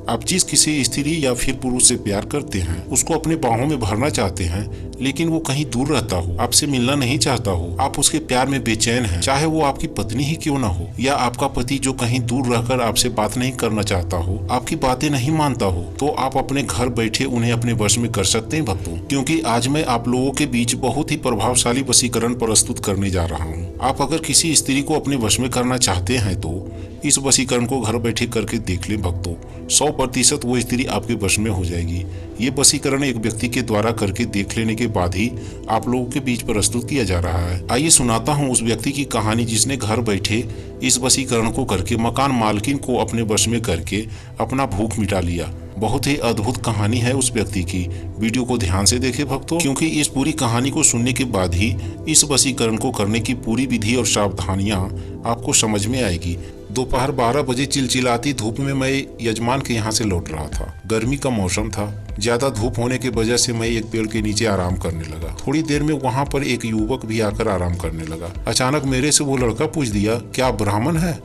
आप जिस किसी स्त्री या फिर पुरुष से प्यार करते हैं उसको अपने बाहों में भरना चाहते हैं, लेकिन वो कहीं दूर रहता हो, आपसे मिलना नहीं चाहता हो, आप उसके प्यार में बेचैन हैं, चाहे वो आपकी पत्नी ही क्यों ना हो या आपका पति जो कहीं दूर रहकर आपसे बात नहीं करना चाहता हो, आपकी बातें नहीं मानता हो, तो आप अपने घर बैठे उन्हें अपने वश में कर सकते हैं भक्तों। क्योंकि आज मैं आप लोगों के बीच बहुत ही प्रभावशाली वशीकरण प्रस्तुत करने जा रहा हूँ। आप अगर किसी स्त्री को अपने वश में करना चाहते हैं तो इस वशीकरण को घर बैठे करके देख लें भक्तों। 100% वो स्त्री आपके वश में हो जाएगी। ये वशीकरण एक व्यक्ति के द्वारा करके देख लेने के बाद ही आप लोगों के बीच प्रस्तुत किया जा रहा है। आइए सुनाता हूँ उस व्यक्ति की कहानी जिसने घर बैठे इस वशीकरण को करके मकान मालकिन को अपने वश में करके अपना भूख मिटा लिया। बहुत ही अद्भुत कहानी है उस व्यक्ति की। वीडियो को ध्यान से देखें भक्तों, क्योंकि इस पूरी कहानी को सुनने के बाद ही इस वशीकरण को करने की पूरी विधि और सावधानियां आपको समझ में आएगी। दोपहर 12 बजे चिलचिलाती धूप में मैं यजमान के यहाँ से लौट रहा था। गर्मी का मौसम था। ज्यादा धूप होने की वजह से मैं एक पेड़ के नीचे आराम करने लगा। थोड़ी देर में वहाँ पर एक युवक भी आकर आराम करने लगा। अचानक मेरे से वो लड़का पूछ दिया, क्या आप ब्राह्मण है?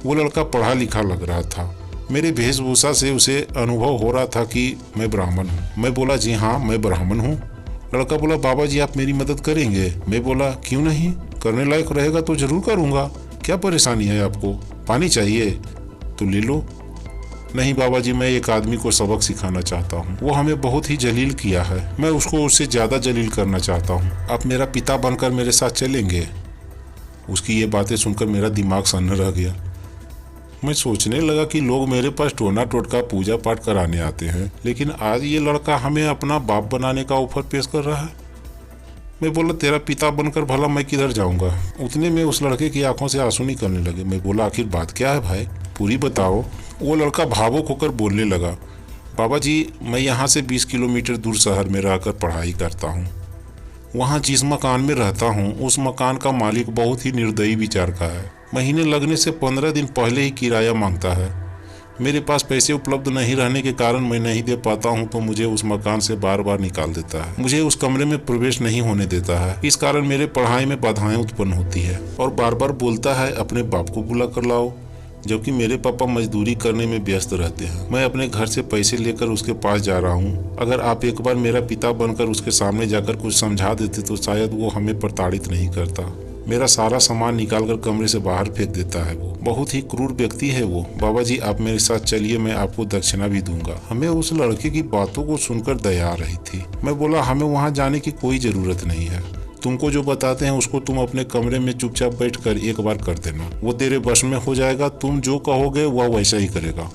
वो लड़का पढ़ा लिखा लग रहा था। मेरे वेशभूषा से उसे अनुभव हो रहा था कि मैं ब्राह्मण हूँ। मैं बोला, जी हाँ मैं ब्राह्मण हूँ। लड़का बोला, बाबा जी आप मेरी मदद करेंगे? मैं बोला, क्यों नहीं, करने लायक रहेगा तो जरूर करूँगा। क्या परेशानी है आपको? पानी चाहिए तो ले लो। नहीं बाबा जी, मैं एक आदमी को सबक सिखाना चाहता हूँ। वो हमें बहुत ही जलील किया है। मैं उसको उससे ज्यादा जलील करना चाहता हूँ। आप मेरा पिता बनकर मेरे साथ चलेंगे? उसकी ये बातें सुनकर मेरा दिमाग सन्न रह गया। मैं सोचने लगा कि लोग मेरे पास टोना टोटका पूजा पाठ कराने आते हैं, लेकिन आज ये लड़का हमें अपना बाप बनाने का ऑफर पेश कर रहा है। मैं बोला, तेरा पिता बनकर भला मैं किधर जाऊंगा? उतने में उस लड़के की आंखों से आंसू निकलने लगे। मैं बोला, आखिर बात क्या है भाई, पूरी बताओ। वो लड़का भावुक होकर बोलने लगा, बाबा जी मैं यहाँ से 20 किलोमीटर दूर शहर में रहकर पढ़ाई करता हूँ। वहाँ जिस मकान में रहता हूँ उस मकान का मालिक बहुत ही निर्दयी विचार का है। महीने लगने से 15 दिन पहले ही किराया मांगता है। मेरे पास पैसे उपलब्ध नहीं रहने के कारण मैं नहीं दे पाता हूं तो मुझे उस मकान से बार बार निकाल देता है। मुझे उस कमरे में प्रवेश नहीं होने देता है। इस कारण मेरे पढ़ाई में बाधाएं उत्पन्न होती है और बार बार बोलता है अपने बाप को बुला कर लाओ, जबकि मेरे पापा मजदूरी करने में व्यस्त रहते हैं। मैं अपने घर से पैसे लेकर उसके पास जा रहा हूँ। अगर आप एक बार मेरा पिता बनकर उसके सामने जाकर कुछ समझा देते तो शायद वो हमें प्रताड़ित नहीं करता। मेरा सारा सामान निकालकर कमरे से बाहर फेंक देता है। वो बहुत ही क्रूर व्यक्ति है वो। बाबा जी आप मेरे साथ चलिए, मैं आपको दक्षिणा भी दूंगा। हमें उस लड़के की बातों को सुनकर दया आ रही थी। मैं बोला, हमें वहाँ जाने की कोई जरूरत नहीं है। तुमको जो बताते हैं उसको तुम अपने कमरे में चुपचाप बैठकर एक बार कर देना, वो तेरे वश में हो जाएगा। तुम जो कहोगे वह वैसा ही करेगा।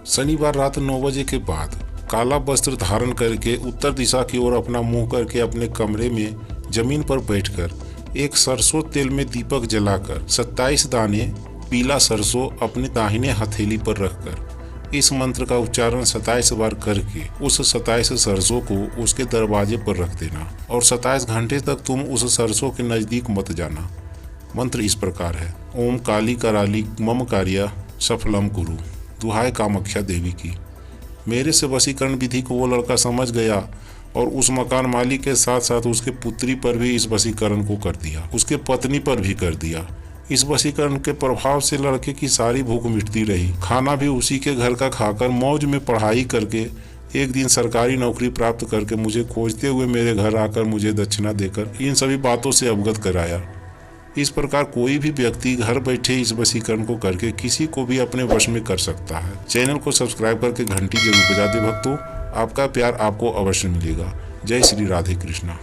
शनिवार रात 9 बजे के बाद काला वस्त्र धारण करके उत्तर दिशा की ओर अपना मुंह करके अपने कमरे में जमीन पर बैठकर एक सरसों तेल में दीपक जलाकर 27 दाने पीला सरसों अपने दाहिने हथेली पर रखकर इस मंत्र का उच्चारण 27 बार करके उस 27 सरसों को उसके दरवाजे पर रख देना और 27 घंटे तक तुम उस सरसों के नजदीक मत जाना। मंत्र इस प्रकार है, ओम काली कराली मम कार्या सफलम कुरु, दुहाई कामाख्या देवी की। मेरे से वशीकरण विधि को वो लड़का समझ गया और उस मकान मालिक के साथ साथ उसके पुत्री पर भी इस वशीकरण को कर दिया, उसके पत्नी पर भी कर दिया। इस वशीकरण के प्रभाव से लड़के की सारी भूख मिटती रही। खाना भी उसी के घर का खाकर मौज में पढ़ाई करके एक दिन सरकारी नौकरी प्राप्त करके मुझे खोजते हुए मेरे घर आकर मुझे दक्षिणा देकर इन सभी बातों से अवगत कराया। इस प्रकार कोई भी व्यक्ति घर बैठे इस वशीकरण को करके किसी को भी अपने वश में कर सकता है। चैनल को सब्सक्राइब करके घंटी जरूर बजा दे भक्तों। आपका प्यार आपको अवश्य मिलेगा। जय श्री राधे कृष्णा।